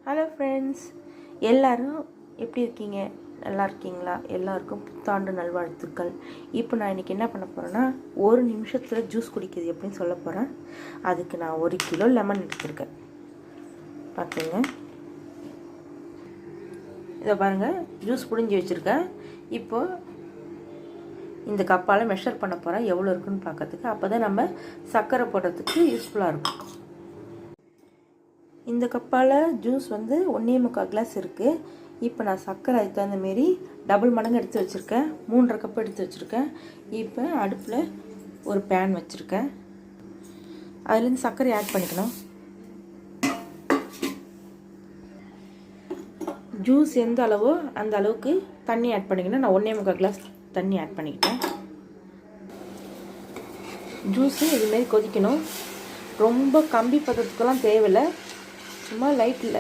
Hello friends, எல்லோரும் எப்படி இருக்கீங்க? நல்லா இருக்கீங்களா? எல்லாருக்கும் புத்தாண்டு நல்வாழ்த்துக்கள். இப்போ நான் இன்றைக்கி என்ன பண்ண போகிறேன்னா, ஒரு நிமிஷத்தில் ஜூஸ் குடிக்கிறது எப்படின்னு சொல்ல போகிறேன். அதுக்கு நான் 1 கிலோ லெமன் எடுத்துருக்கேன். பார்த்துங்க, இதை பாருங்கள், ஜூஸ் புழிஞ்சி வச்சுருக்கேன். இப்போது இந்த கப்பால் மெஷர் பண்ண போகிறேன் எவ்வளோ இருக்குன்னு பார்க்கறதுக்கு. அப்போ தான் நம்ம சர்க்கரை போடுறதுக்கு யூஸ்ஃபுல்லாக இருக்கும். இந்த கப்பால் ஜூஸ் 1.25 கிளாஸ் இருக்குது. இப்போ நான் சர்க்கரை அதுக்கு தகுந்த மாரி டபுள் மடங்கு எடுத்து வச்சுருக்கேன். 3.5 கப் எடுத்து வச்சுருக்கேன். இப்போ அடுப்பில் ஒரு பேன் வச்சுருக்கேன். அதுலேருந்து சர்க்கரை ஆட் பண்ணிக்கணும். ஜூஸ் எந்த அளவோ அந்த அளவுக்கு தண்ணி ஆட் பண்ணிக்கணும். நான் 1.25 கிளாஸ் தண்ணி ஆட் பண்ணிக்கிட்டேன். ஜூஸு இதுமாரி கொதிக்கணும். ரொம்ப கம்பி பதத்துக்கெல்லாம் தேவையில்லை, சும்மா லைட்டில்